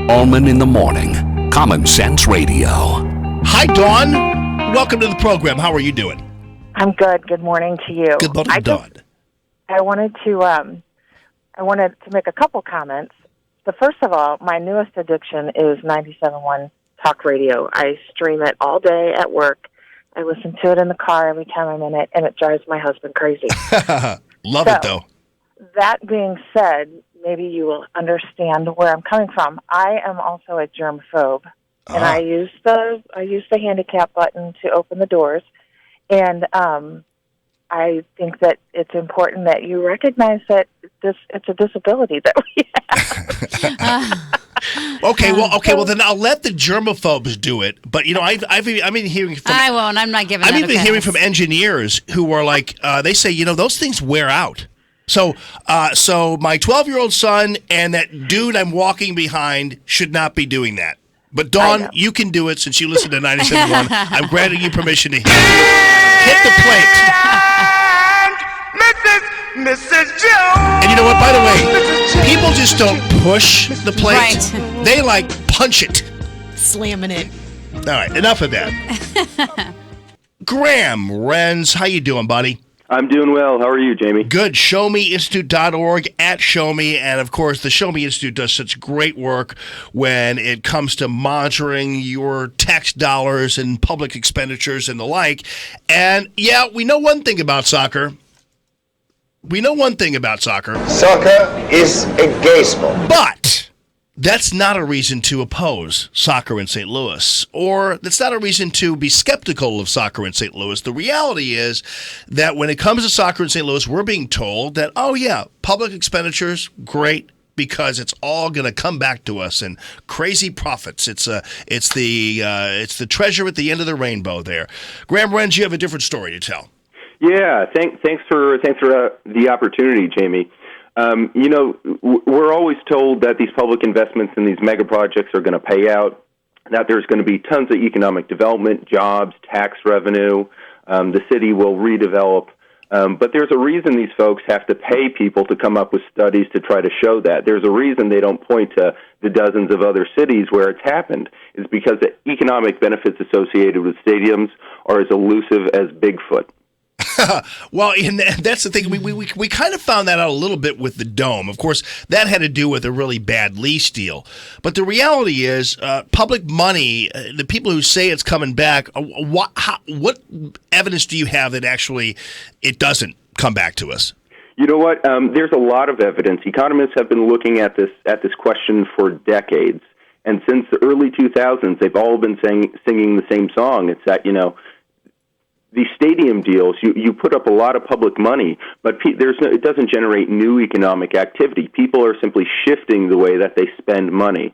Allman in the Morning. Common Sense Radio. Hi, Dawn. Welcome to the program. How are you doing? I'm good. Good morning to you. Good morning, Dawn. I wanted to make a couple comments. But first of all, my newest addiction is 97.1 Talk Radio. I stream it all day at work. I listen to it in the car every time I'm in it, and it drives my husband crazy. Love it, though. That being said, maybe you will understand where I'm coming from. I am also a germaphobe, and I use the handicap button to open the doors, and I think that it's important that you recognize that it's a disability that we have. Okay, well then I'll let the germaphobes do it. But I've been hearing from I won't. I'm not giving. I've even hearing from engineers who are like they say those things wear out. So my 12-year-old son and that dude I'm walking behind should not be doing that. But Dawn, you can do it since you listen to 97.1. I'm granting you permission to hit the plate. Mrs. Jones. And you know what? By the way, people just don't push the plate. Right. They punch it. Slamming it. All right, enough of that. Graham Renz, how you doing, buddy? I'm doing well. How are you, Jamie? Good. ShowMeInstitute.org, @ShowMe. And, of course, the Show Me Institute does such great work when it comes to monitoring your tax dollars and public expenditures and the like. And, yeah, we know one thing about soccer. Soccer is a gay sport. But that's not a reason to oppose soccer in St. Louis, or that's not a reason to be skeptical of soccer in St. Louis. The reality is that when it comes to soccer in St. Louis, we're being told that, public expenditures, great, because it's all going to come back to us in crazy profits. It's the treasure at the end of the rainbow there. Graham Renz, you have a different story to tell. Yeah, thanks for the opportunity, Jamie. We're always told that these public investments in these mega projects are going to pay out, that there's going to be tons of economic development, jobs, tax revenue, the city will redevelop. But there's a reason these folks have to pay people to come up with studies to try to show that. There's a reason they don't point to the dozens of other cities where it's happened. It's because the economic benefits associated with stadiums are as elusive as Bigfoot. Well, and that's the thing. We kind of found that out a little bit with the Dome. Of course, that had to do with a really bad lease deal. But the reality is, public money, the people who say it's coming back, what evidence do you have that actually it doesn't come back to us? You know what? There's a lot of evidence. Economists have been looking at this question for decades. And since the early 2000s, they've all been singing the same song. It's that, these stadium deals, you put up a lot of public money, but it doesn't generate new economic activity. People are simply shifting the way that they spend money.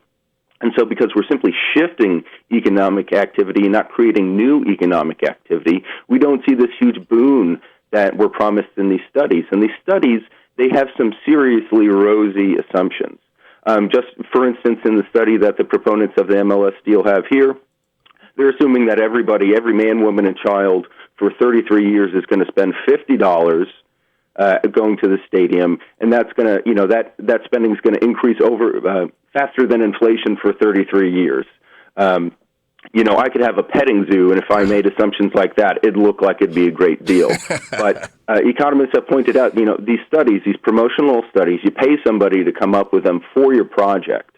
And so because we're simply shifting economic activity and not creating new economic activity, we don't see this huge boon that we're promised in these studies. And these studies, they have some seriously rosy assumptions. Just for instance, in the study that the proponents of the MLS deal have here, they're assuming that everybody, every man, woman, and child for 33 years is going to spend $50 going to the stadium, and that's going to, that spending is going to increase over faster than inflation for 33 years. I could have a petting zoo, and if I made assumptions like that, it'd look like it'd be a great deal. But economists have pointed out, these studies, these promotional studies, you pay somebody to come up with them for your project,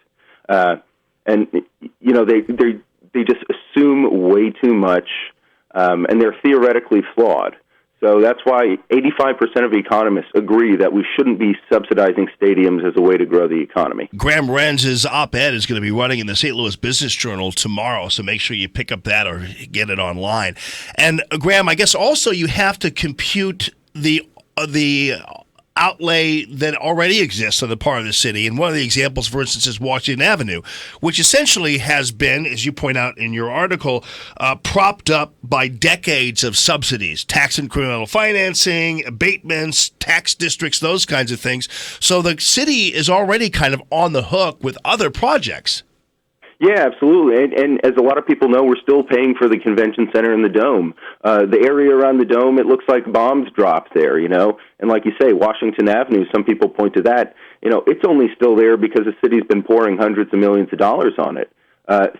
and they just assume way too much, and they're theoretically flawed. So that's why 85% of economists agree that we shouldn't be subsidizing stadiums as a way to grow the economy. Graham Renz's op-ed is going to be running in the St. Louis Business Journal tomorrow, so make sure you pick up that or get it online. And Graham, I guess also you have to compute the outlay that already exists on the part of the city. And one of the examples, for instance, is Washington Avenue, which essentially has been, as you point out in your article, propped up by decades of subsidies, tax incremental financing, abatements, tax districts, those kinds of things. So the city is already kind of on the hook with other projects. Yeah, absolutely. And as a lot of people know, we're still paying for the convention center and the dome. The area around the dome, it looks like bombs dropped there, And like you say, Washington Avenue, some people point to that. It's only still there because the city's been pouring hundreds of millions of dollars on it.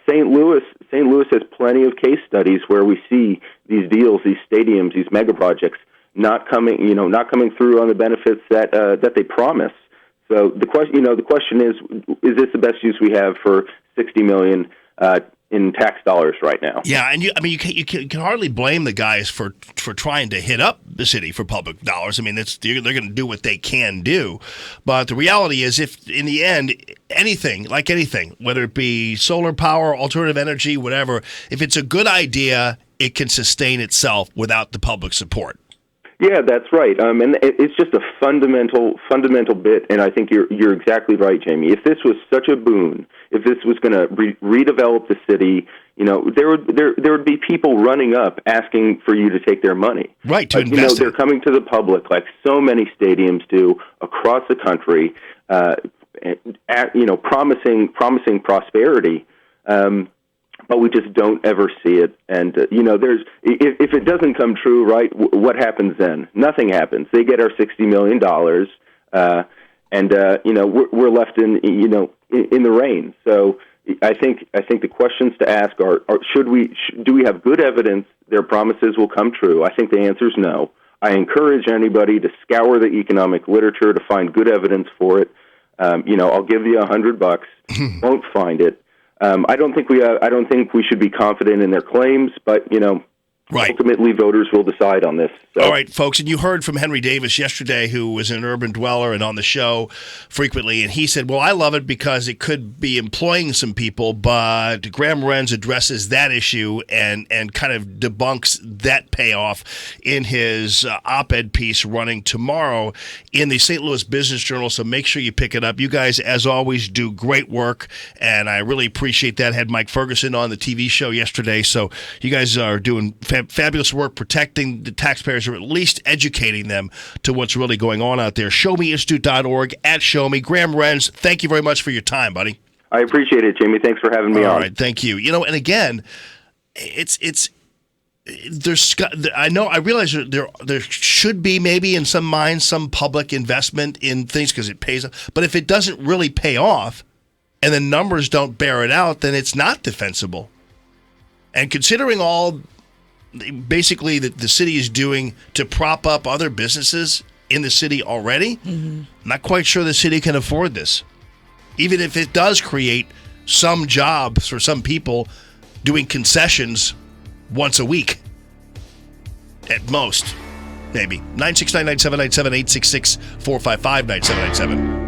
St. Louis has plenty of case studies where we see these deals, these stadiums, these mega projects not coming through on the benefits that they promise. So the question is this the best use we have for $60 million in tax dollars right now? Yeah, and you can hardly blame the guys for trying to hit up the city for public dollars. I mean, they're going to do what they can do, but the reality is, if in the end anything, whether it be solar power, alternative energy, whatever, if it's a good idea, it can sustain itself without the public support. Yeah, that's right. And it's just a fundamental bit, and I think you're exactly right, Jamie. If this was such a boon, if this was going to redevelop the city, there would be people running up asking for you to take their money. Right, to invest. They're coming to the public like so many stadiums do across the country, promising prosperity. But we just don't ever see it. And, if it doesn't come true, right, what happens then? Nothing happens. They get our $60 million, we're left in the rain. So I think the questions to ask are do we have good evidence their promises will come true? I think the answer is no. I encourage anybody to scour the economic literature to find good evidence for it. I'll give you $100. Won't find it. I don't think we should be confident in their claims, but right. Ultimately voters will decide on this. So. All right, folks, and you heard from Henry Davis yesterday, who was an urban dweller and on the show frequently, and he said, well, I love it because it could be employing some people, but Graham Renz addresses that issue and kind of debunks that payoff in his op-ed piece running tomorrow in the St. Louis Business Journal, so make sure you pick it up. You guys, as always, do great work, and I really appreciate that. Had Mike Ferguson on the TV show yesterday, so you guys are doing fabulous work protecting the taxpayers, or at least educating them to what's really going on out there. ShowMeInstitute.org, @ShowMe. Graham Renz, thank you very much for your time, buddy. I appreciate it, Jamie. Thanks for having me on. All right, thank you. And again, I realize there should be maybe in some minds some public investment in things because it pays off. But if it doesn't really pay off and the numbers don't bear it out, then it's not defensible. And considering all basically that the city is doing to prop up other businesses in the city already, I'm not quite sure the city can afford this. Even if it does create some jobs for some people doing concessions once a week at most, maybe. 969-9797, 866-455-9797.